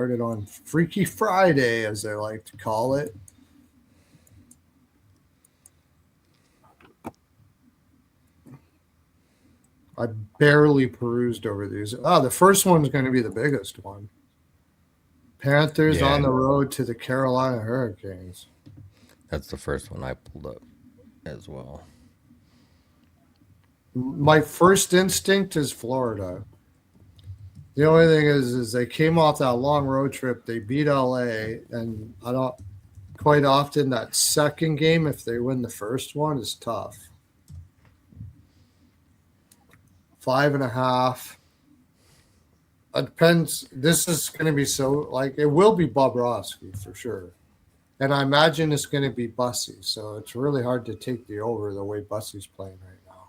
Started on Freaky Friday, as they like to call it. I barely perused over these. The first one's going to be the biggest one. Panthers on Yeah, the road to the Carolina Hurricanes. that's the first one I pulled up as well. My first instinct is Florida. The only thing is they came off that long road trip. They beat LA, and I don't quite often that second game, if they win the first one, is tough. 5.5. It depends. This is going to be so like it will be Bobrovsky for sure, and I imagine it's going to be Bussy. So it's really hard to take the over the way Bussy's playing right now.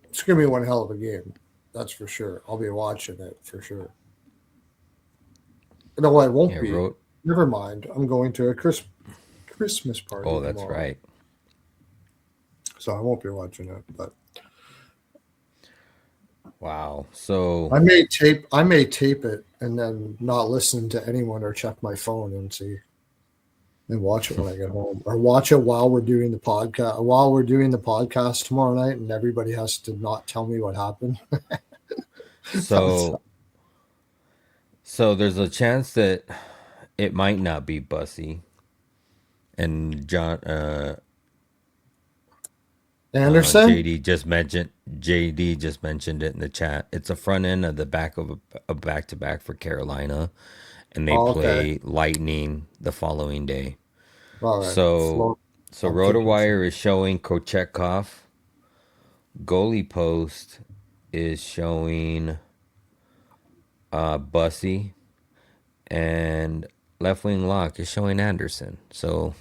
It's going to be one hell of a game, that's for sure. I'll be watching it for sure. No, I won't Yeah, be. wrote. Never mind. I'm going to a Christmas party Oh, that's tomorrow, right. so I won't be watching it. But Wow. So I may tape it and then not listen to anyone or check my phone and see and watch it when I get home, or watch it while we're doing the podcast. While we're doing the podcast tomorrow night, and everybody has to not tell me what happened. That's, so there's a chance that it might not be Bussy and John Anderson. JD just mentioned it in the chat. It's a front end of the back of a back to back for Carolina, and they Oh, okay. play Lightning the following day. All right. So I'm thinking. RotoWire is showing Kochetkov. Goalie Post is showing Bussy, and left wing lock is showing Anderson. So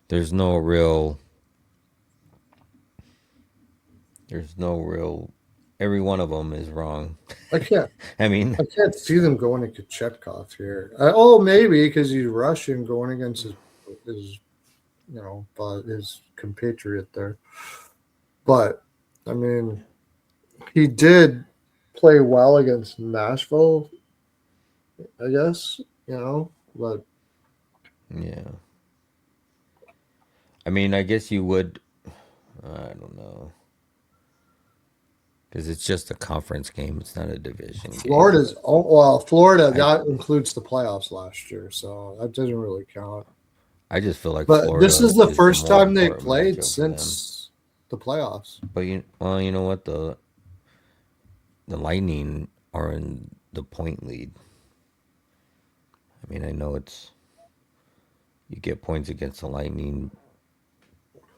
there's no real. There's no real. Every one of them is wrong. I can't. I mean, I can't see them going to Kachetkov here. Oh, maybe because he's Russian going against his but his compatriot there. But I mean, he did play well against Nashville, I guess. But yeah. I mean, I guess you would. I don't know. Because it's just a conference game. It's not a division game. Florida I that includes the playoffs last year, so that doesn't really count. I just feel like But this Florida is the is the first more time they important played matchup for them. since the playoffs. But you know what? The Lightning are in the point lead. I mean, I know it's you get points against the Lightning,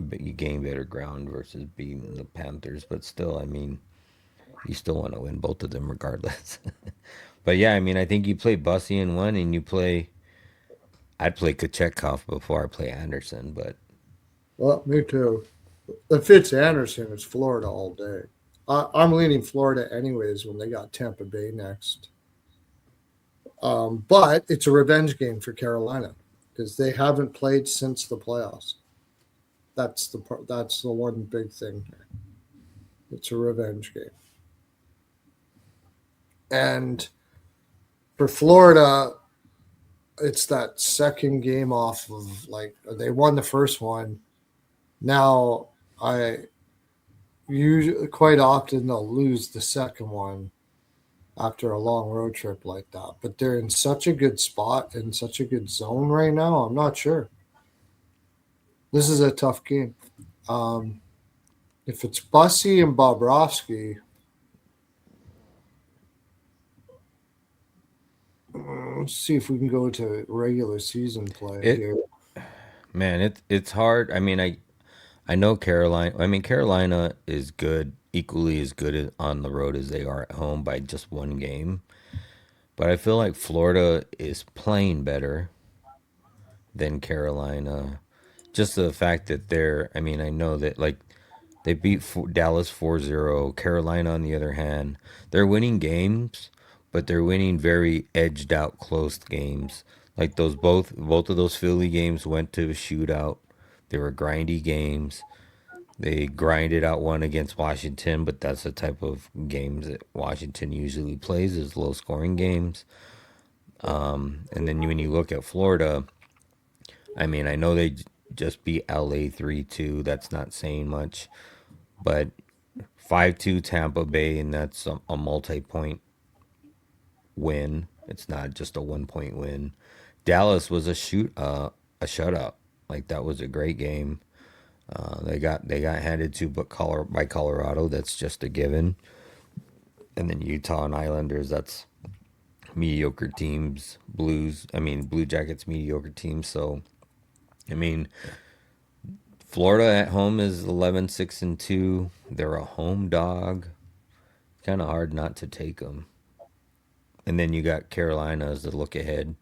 but you gain better ground versus beating the Panthers. But still, I mean, you still want to win both of them regardless. But yeah, I mean, I think you play Bussy in one, and you play. I'd play Kochetkov before I play Anderson, but Well, me too. If it's Anderson, it's Florida all day. I'm leaning Florida anyways when they got Tampa Bay next. But it's a revenge game for Carolina because they haven't played since the playoffs. That's the one big thing here. It's a revenge game. And for Florida, it's that second game off of like they won the first one. Now I usually quite often they'll lose the second one after a long road trip like that. But they're in such a good spot in such a good zone right now. I'm not sure. This is a tough game. Um, if it's Bussy and Bobrovsky, let's see if we can go to regular season play it here. man, it's hard. I mean, I know Carolina. I mean, Carolina is good, equally as good on the road as they are at home by just one game. But I feel like Florida is playing better than Carolina. Just the fact that they're, I mean, I know that like they beat Dallas 4-0. Carolina, on the other hand, they're winning games, but they're winning very edged out, close games. Like those both of those Philly games went to a shootout. They were grindy games. They grinded out one against Washington, but that's the type of games that Washington usually plays is low scoring games. And then when you look at Florida, I mean, I know they just beat LA 3-2. That's not saying much, but 5-2 Tampa Bay, and that's a multi point win. It's not just a 1 point win. Dallas was a shutout. Like that was a great game. They got handed to but by Colorado. That's just a given. And then Utah and Islanders. That's mediocre teams. Blue Jackets mediocre teams. So I mean, Florida at home is 11-6-2. They're a home dog. Kind of hard not to take them. And then you got Carolina as the look ahead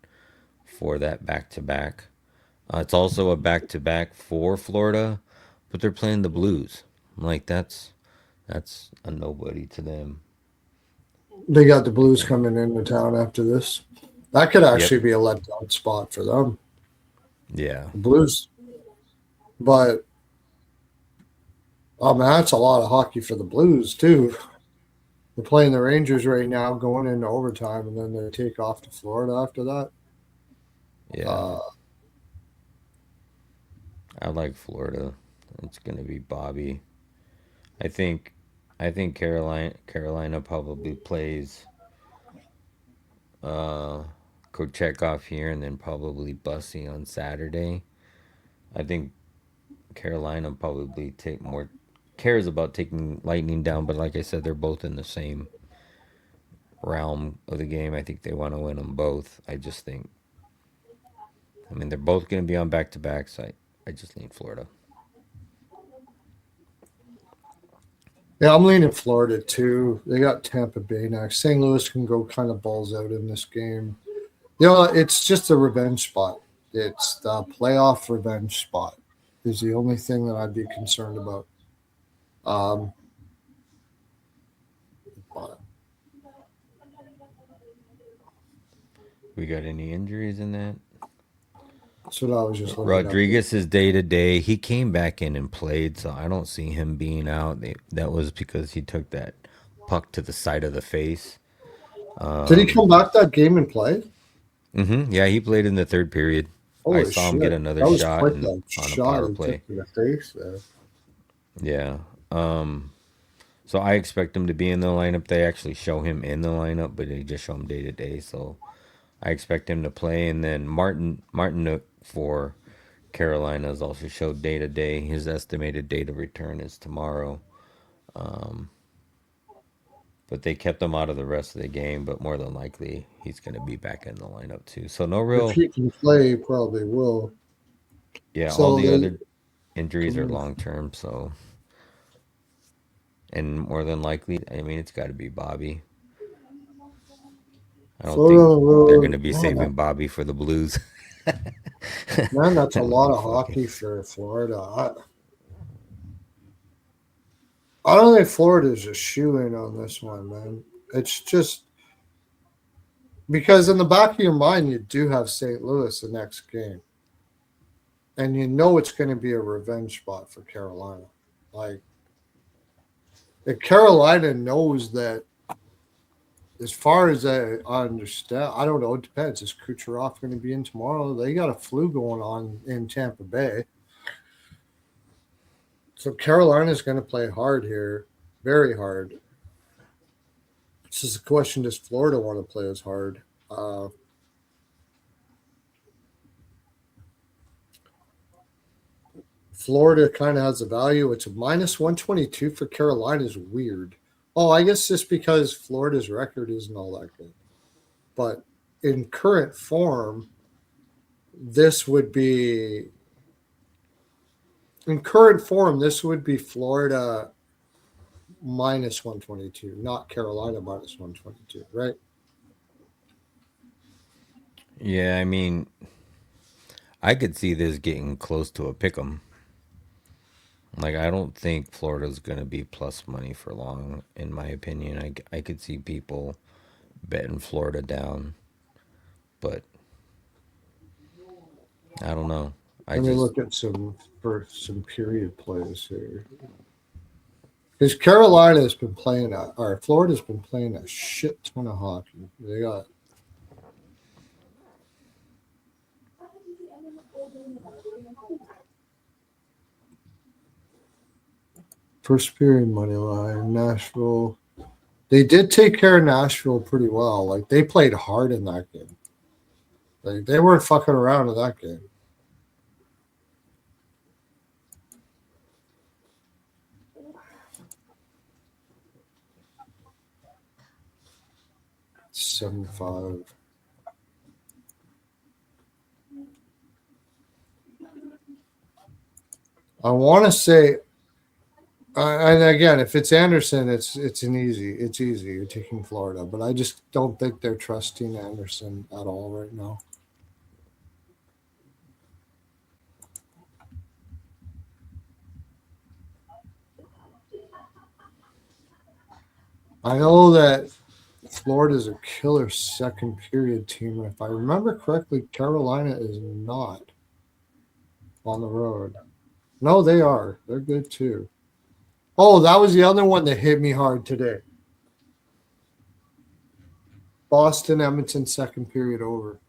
for that back to back. It's also a back to back for Florida, but they're playing the Blues. Like that's a nobody to them. They got the Blues coming into town after this. That could Yep. actually be a letdown spot for them, Yeah. the Blues. But oh man, that's a lot of hockey for the Blues too. They're playing the Rangers right now, going into overtime, and then they take off to Florida after that. Yeah. Uh, I like Florida. It's gonna be Bobby. I think Carolina probably plays uh Kochetkov here and then probably Bussy on Saturday. I think Carolina probably take more cares about taking Lightning down, but like I said, they're both in the same realm of the game. I think they want to win them both. I mean, they're both going to be on back to backs. I just lean Florida. yeah, I'm leaning Florida too. They got Tampa Bay next. St. Louis can go kind of balls out in this game. It's just a revenge spot. It's the playoff revenge spot. Is the only thing that I'd be concerned about. Um, but We got any injuries in that? that's what I was just looking up. Rodriguez is day to day. He came back in and played, so I don't see him being out. That was because he took that puck to the side of the face. Did he come back that game and play? Yeah, he played in the third period. I Holy saw him shit. get another That was shot quick, that on a shot power he play. took to the face there. Yeah. So I expect him to be in the lineup. They actually show him in the lineup, but they just show him day to day. So I expect him to play. And then Martin for Carolina is also showed day to day. His estimated date of return is tomorrow. But they kept him out of the rest of the game. But more than likely, he's going to be back in the lineup too. So no If real. he can play, he probably will. Yeah, all So the they other injuries are long term. So and more than likely, I mean, it's got to be Bobby. I don't Florida think on the they're going to road. be saving Bobby for the Blues. Man, that's a That would lot be of fucking. hockey for Florida. I don't think Florida's a shoe in on this one, man. It's just because in the back of your mind, you do have St. Louis the next game, and you know it's going to be a revenge spot for Carolina. Like, if Carolina knows that, as far as I understand, I don't know. It depends. Is Kucherov going to be in tomorrow? They got a flu going on in Tampa Bay. So Carolina's going to play hard here, very hard. It's just a question: does Florida want to play as hard? Florida kind of has a value. It's a minus 122 for Carolina is weird. Oh, I guess just because Florida's record isn't all that good. But in current form, this would be this would be Florida minus 122, not Carolina minus 122, right? Yeah, I mean, I could see this getting close to a pick 'em. Like, I don't think Florida's going to be plus money for long, in my opinion. I could see people betting Florida down, but I don't know. I Let me just look at some period plays here. Because Carolina has been playing or Florida's been playing a shit ton of hockey. They got first period money line, Nashville. They did take care of Nashville pretty well. Like they played hard in that game. Like they weren't fucking around in that game. $7.5. I want to say, and again, if it's Anderson, it's easy. You're taking Florida, but I just don't think they're trusting Anderson at all right now. I know that Florida's a killer second period team, and if I remember correctly, Carolina is not on the road. No, they are. They're good too. Oh, that was the other one that hit me hard today. Boston Edmonton second period over.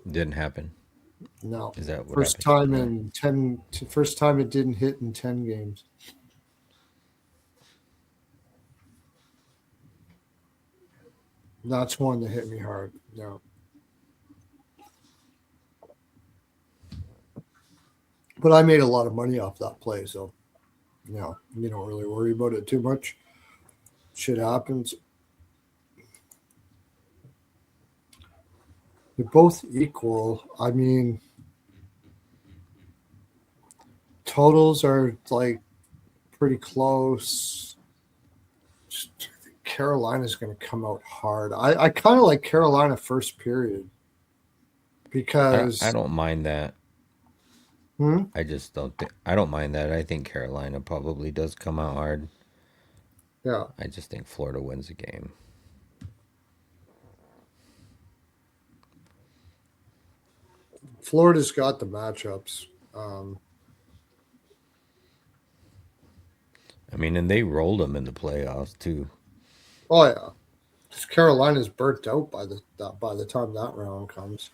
didn't happen. No, Is that what first happened? time No. in 10. First time it didn't hit in 10 games. That's one that hit me hard. No, but I made a lot of money off that play, so you don't really worry about it too much. Shit happens. They're both equal. I mean, totals are like pretty close. Carolina's going to come out hard. I kind of like Carolina first period I because don't mind that. hmm, I just don't think I don't mind that. I think Carolina probably does come out hard. yeah, I just think Florida wins the game. Florida's got the matchups. Um, I mean, and they rolled them in the playoffs too. oh yeah, Carolina's burnt out by the time that round comes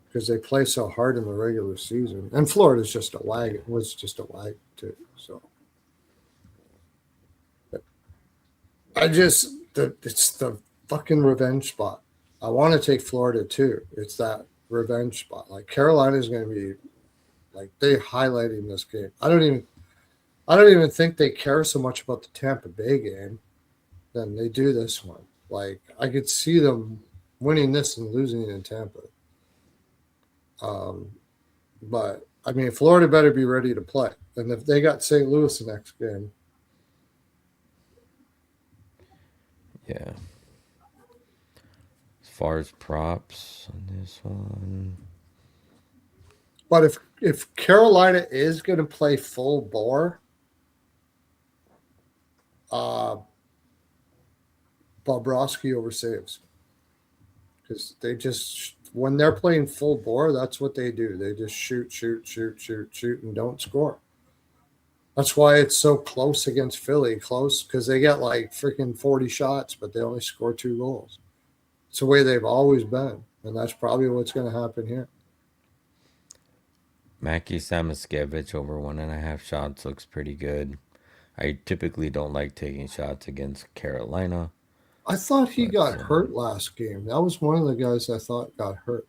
because they play so hard in the regular season, and Florida's just a wag. It was just a wag too. So it's the fucking revenge spot. I want to take Florida too. It's that revenge spot. Like Carolina's going to be like they highlighting this game. I don't even think they care so much about the Tampa Bay game than they do this one. Like I could see them winning this and losing it in Tampa. Um, but I mean, Florida better be ready to play. And if they got St. Louis the next game, Yeah. As far as props on this one, but if Carolina is going to play full bore, uh, Bobrovsky over saves because they just when they're playing full bore, that's what they do. They just shoot, shoot, shoot, shoot, shoot, and don't score. That's why it's so close against Philly. Close because they get like freaking 40 shots, but they only score 2 goals. It's the way they've always been, and that's probably what's going to happen here. Mackie Samoskevich over 1.5 shots looks pretty good. I typically don't like taking shots against Carolina, I thought he but got hurt last game. That was one of the guys I thought got hurt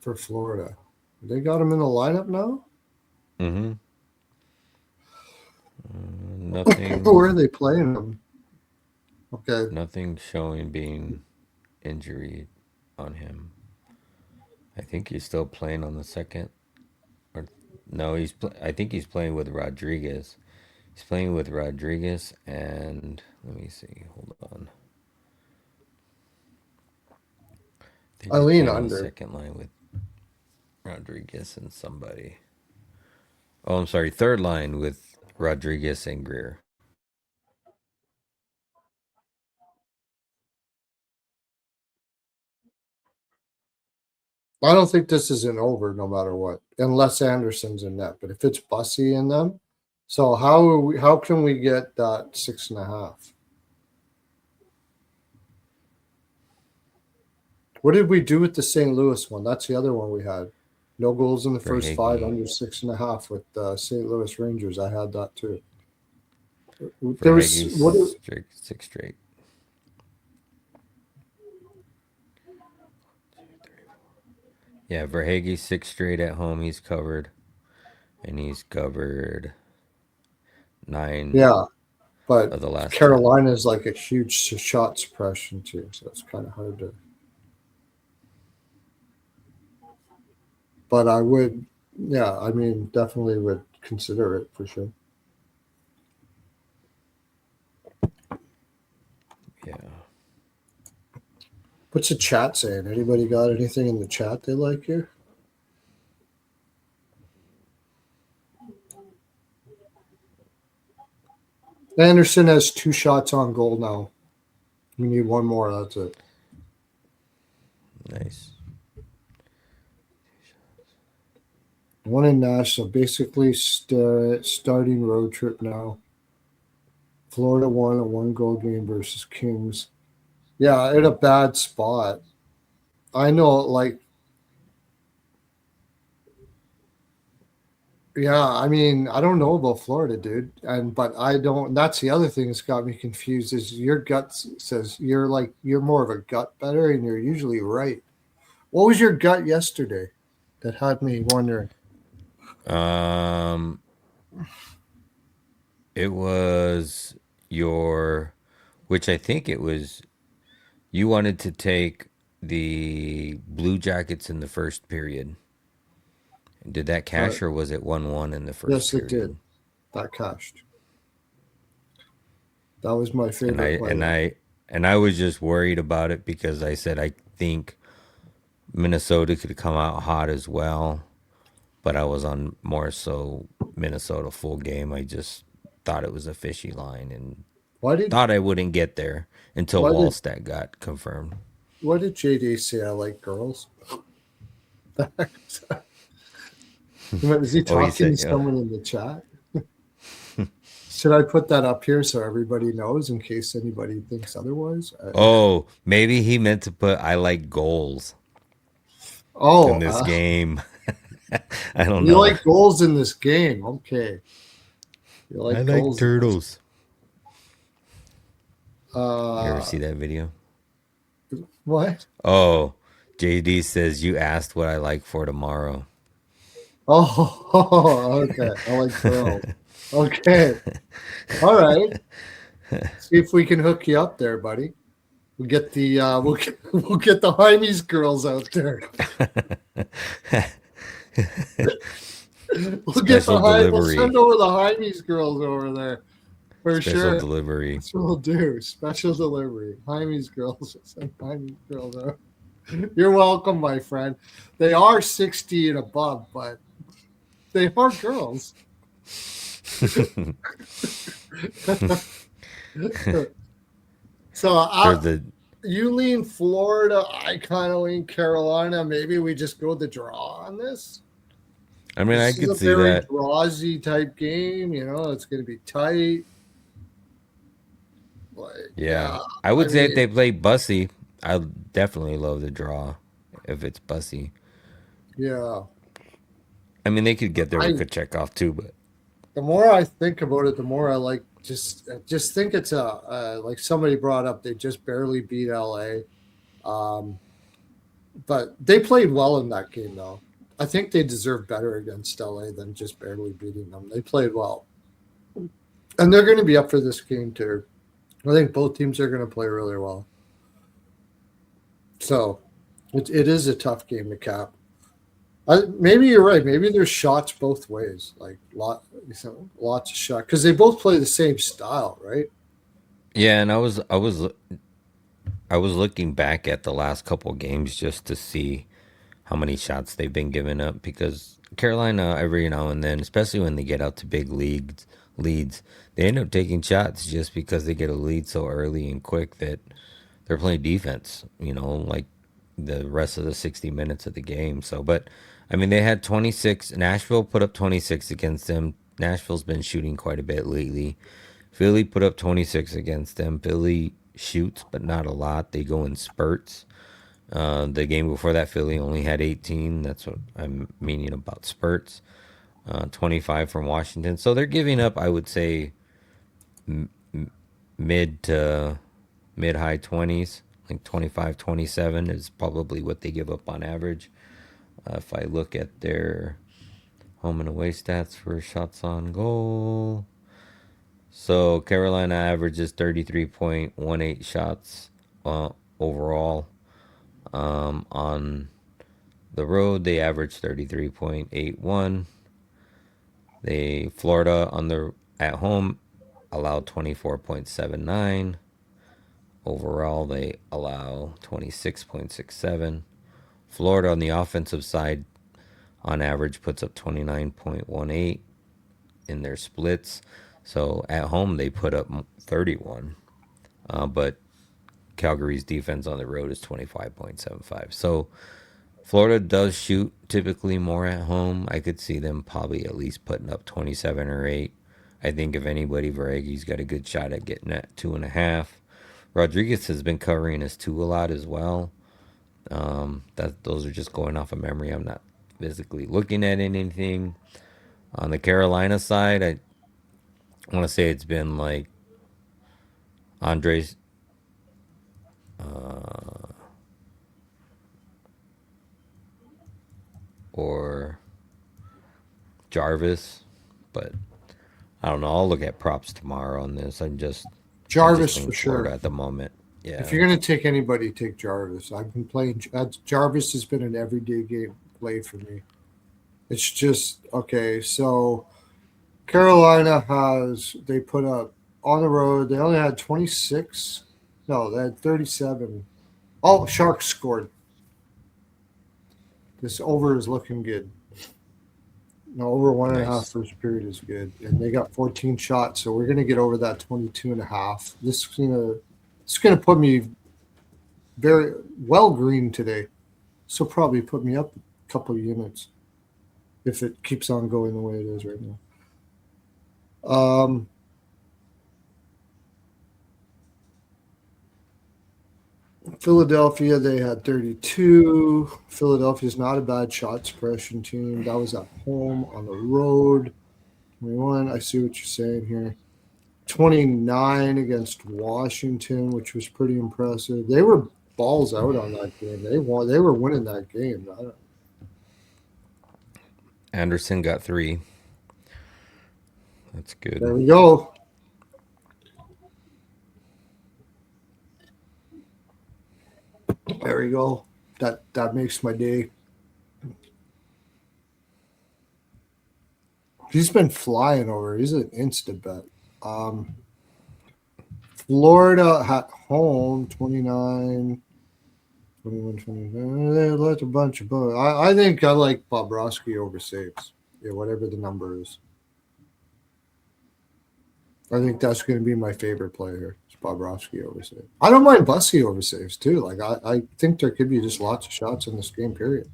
for Florida. They got him in the lineup now. mm-hmm. Where are Nothing, they playing him? Okay, nothing showing being injury on him. I think he's still playing on the second, or no, I think he's playing with Rodriguez. He's playing with Rodriguez, and let me see. Hold on. I think I he's lean playing on the under. second line with Rodriguez and somebody. Oh, I'm sorry. Third line with Rodriguez and Greer. I don't think this is an over no matter what, unless Anderson's in net. But if it's Bussy in them, so how can we get that 6.5? What did we do with the St. Louis one? That's the other one we had. No goals in the first five, Verhage. under 6.5 with St. Louis Rangers. I had that too. There was what? Verhage's six straight. Yeah, Verhage six straight at home. He's covered, and he's covered 9 Yeah, but of the last 10. Carolina is like a huge shot suppression too, so it's kind of hard to. But I would, yeah, I mean, definitely would consider it for sure. Yeah. What's the chat saying? Anybody got anything in the chat they like here? Anderson has 2 shots on goal now. We need one more. That's it. Nice. One in Nash. So basically, starting road trip now. Florida won a 1-goal game versus Kings. Yeah, in a bad spot. I know, like, yeah, I mean, I don't know about Florida, dude. But I don't that's the other thing that's got me confused is your gut says you're more of a gut better and you're usually right. What was your gut yesterday that had me wondering? Um, it was which I think it was, you wanted to take the Blue Jackets in the first period. Did that Uh, cash or was it 1-1 in the first yes, it did. period? That cashed. That was my And I favorite play. and I and I was just worried about it because I said I think Minnesota could come out hot as well, but I was on more so Minnesota full game. I just thought it was a fishy line and Why did thought I wouldn't get there until why did Wallstat got confirmed. why did JD say I like girls? Is he Oh, he talking to said, someone in the chat? Should I put that up here so everybody knows in case anybody thinks otherwise? oh, maybe he meant to put I like goals in Oh, this game. I don't you know. like goals in this game. Okay. You I like like goals in this. turtles. You ever Uh, see that video? what? Oh, JD says you asked what I like for tomorrow. Oh, okay. I like girls. Okay. All right. See if we can hook you up there, buddy. We'll get the we'll get the Hymes girls out there. Special We'll delivery. send over the Hymes girls over there for Special sure. delivery. That's what we'll do. Special delivery. Hymes girls. Send Hymes girls over. You're welcome, my friend. They are 60 and above, but they are girls. So They're the you lean Florida. I kind of lean Carolina. Maybe we just go the draw on this. I mean, I This is could a see very that. drawsy type game. You know, it's going to be tight. Like, Yeah. yeah, I I would say if mean, they play Bussy, I definitely love the draw if it's Bussy. yeah. I mean, they could get there with I Kachekov too, but the more I think about it, the more I like just think it's a like somebody brought up. They just barely beat LA. But they played well in that game, though. I think they deserve better against LA than just barely beating them. They played well, and they're going to be up for this game too. I think both teams are going to play really well. So it is a tough game to cap. Maybe you're right. Maybe there's shots both ways, like lots of shots because they both play the same style, right? yeah. And I was looking back at the last couple games just to see how many shots they've been giving up because Carolina every now and then, especially when they get out to big leads, they end up taking shots just because they get a lead so early and quick that they're playing defense. You know, like the rest of the 60 minutes of the game. So, but I mean, they had 26. Nashville put up 26 against them. Nashville's been shooting quite a bit lately. Philly put up 26 against them. Philly shoots, but not a lot. They go in spurts. The game before that, Philly only had 18. That's what I'm meaning about spurts. 25 from Washington. So they're giving up, I would say, mid to mid high 20s. Like 25, 27 is probably what they give up on average. If I look at their home and away stats for shots on goal. So Carolina averages 33.18 shots overall. On the road, they average 33.81. They Florida on the at home allowed 24.79. Overall, they allow 26.67. Florida on the offensive side, on average, puts up 29.18 in their splits. So at home, they put up 31. But Calgary's defense on the road is 25.75. So Florida does shoot typically more at home. I could see them probably at least putting up 27 or 8. I think if anybody, Varegi's got a good shot at getting at 2.5. Rodriguez has been covering his 2 a lot as well. That those are just going off of memory. I'm not physically looking at anything. On the Carolina side, I want to say it's been like Andres or Jarvis, but I don't know. I'll look at props tomorrow on this. I just Jarvis for think Florida sure. at the moment. If Yeah. you're going to take anybody, take Jarvis. I've been playing. Jarvis has been an everyday game play for me. It's just okay. So Carolina they put up on the road. They only had 26. No, they had 37. Oh, Sharks scored. This over is looking good. No, over one and a half Nice. first period is good. And they got 14 shots. So we're going to get over that 22 and a half. It's going to put me very well green today. So probably put me up a couple of units if it keeps on going the way it is right now. Um, Philadelphia, they had 32. Philadelphia's not a bad shot suppression team. That was at home on the road. 21. I see what you're saying here. 29 against Washington, which was pretty impressive. They were balls out on that game. They won. They were winning that game. Anderson got 3. That's good. There we go. There we go. That makes my day. He's been flying over. He's an instant bet. Um, Florida at home, 29, 21, 29. That's a bunch of both. I think I like Bobrovsky over saves. Yeah, whatever the number is. I think that's going to be my favorite player. It's Bobrovsky over saves. I don't mind Bussy over saves too. Like I think there could be just lots of shots in this game period.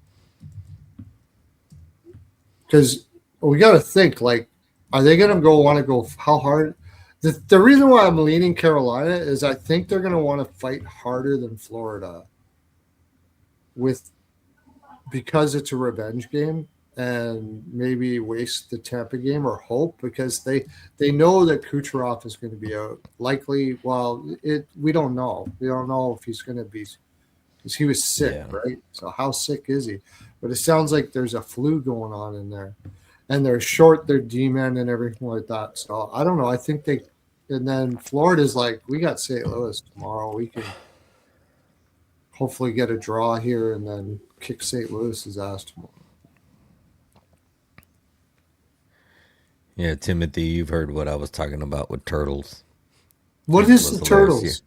Because we got to think like, are they going to want to go how hard? The reason why I'm leaning Carolina is I think they're going to want to fight harder than Florida with because it's a revenge game and maybe waste the Tampa game or hope because they know that Kucherov is going to be out. Likely, well, we don't know. We don't know if he's going to be because he was sick, Yeah. right? So how sick is he? But it sounds like there's a flu going on in there, and they're short their D-men and everything like that. So I don't know. I think they, and then Florida's like, we got St. Louis tomorrow. We can hopefully get a draw here and then kick St. Louis's ass tomorrow. Yeah, Timothy, you've heard what I was talking about with turtles. What It is was the hilarious here. Turtles?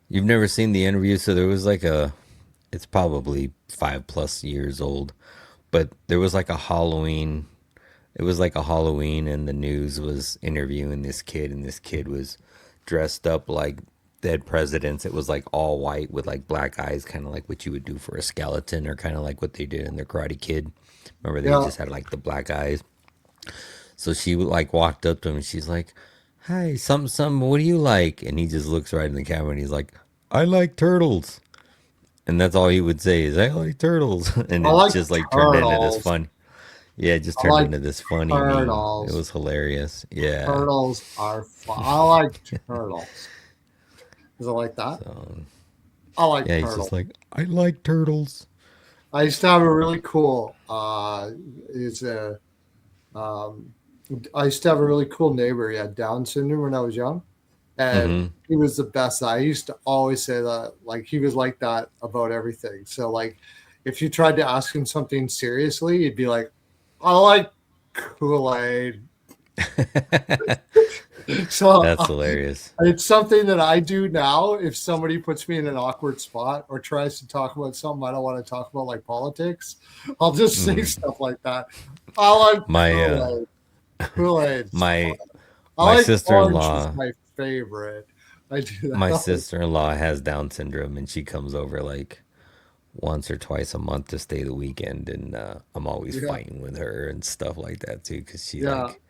You've never seen the interview, so there was like it's probably 5+ years old, but there was like a Halloween. It was like a Halloween, and the news was interviewing this kid, and this kid was dressed up like dead presidents, it was like all white with like black eyes, kind of like what you would do for a skeleton, or kind of like what they did in their Karate Kid. Remember, they Yeah. just had like the black eyes. So she like walked up to him and she's like, "Hi, some, what do you like?" And he just looks right in the camera and he's like, "I like turtles." And that's all he would say is, "I like turtles." And I it like just like turned into this turtles. fun. Yeah, it just I turned like into this funny meme. It turtles. was hilarious. Yeah. Turtles are fun. I like turtles. Is it like that? So I like yeah, he's just turtles. like, "I like turtles." I used to have a really cool. It's a. Um, I used to have a really cool neighbor. He had Down syndrome when I was young, and Mm-hmm. he was the best. I used to always say that, like he was like that about everything. So, like, if you tried to ask him something seriously, he'd be like, "I like Kool Aid." So That's hilarious. it's something that I do now. If somebody puts me in an awkward spot or tries to talk about something I don't want to talk about, like politics, I'll just say Mm. stuff like that. I like My Kool Aid. Kool Aid's fun. my I my like orange is sister-in-law my favorite. I do my that. sister-in-law has Down syndrome, and she comes over like once or twice a month to stay the weekend, and I'm always Yeah, fighting with her and stuff like that too, because she yeah, like,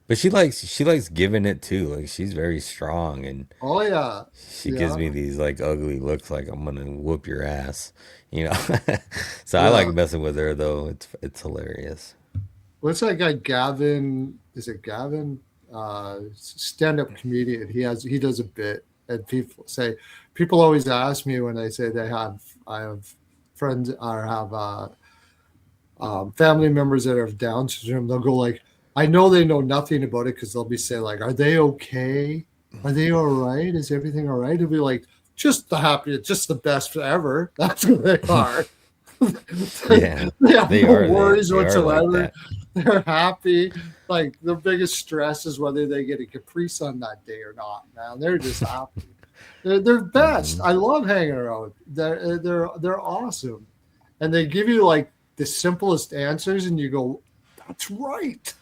but she likes giving it too. Like, she's very strong, and oh yeah, she gives yeah, me these like ugly looks, like I'm gonna whoop your ass, you know. So I like yeah. messing with her though. It's hilarious. What's that guy Gavin? Is it Gavin? Stand-up comedian. He does a bit, and people always ask me when they say I have friends or have family members that have Down syndrome. They'll go like, I know they know nothing about it because they'll be saying like, "Are they okay? Are they all right? Is everything all right?" It'll be like, just the happiest, just the best ever. That's what they are. Yeah, They have they no are worries they are like whatsoever. that. They're happy. Like the biggest stress is whether they get a Capri Sun that day or not. Man, they're just happy. They're best. Hmm. I love hanging around. They're awesome, and they give you like the simplest answers, and you go, "That's right."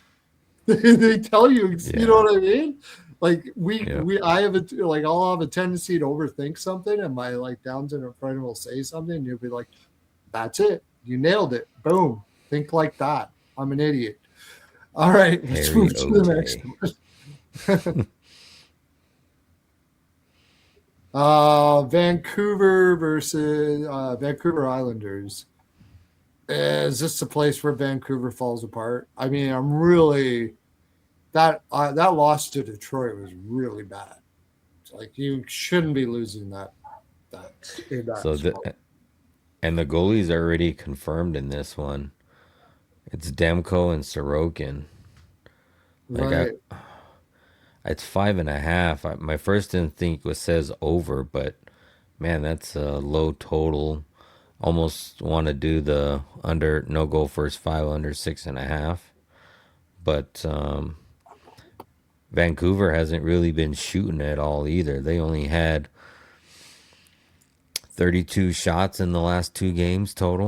They tell you, you know Yeah, what I mean? Like yeah. I have like I'll have a tendency to overthink something, and my like Down syndrome friend will say something, and you'll be like, "That's it. You nailed it. Boom. Think like that. I'm an idiot." All right, let's Harry move to the next OJ. one. Vancouver versus Vancouver Islanders. Is this the place where Vancouver falls apart? I mean, I'm really that loss to Detroit was really bad. It's like you shouldn't be losing that in that So spot. and the goalies are already confirmed in this one. It's Demko and Sorokin. Like, Right. it's 5.5. My first instinct was says over, but man, that's a low total. Almost want to do the under, no goal first five, under 6.5. But Vancouver hasn't really been shooting at all either. They only had 32 shots in the last two games total.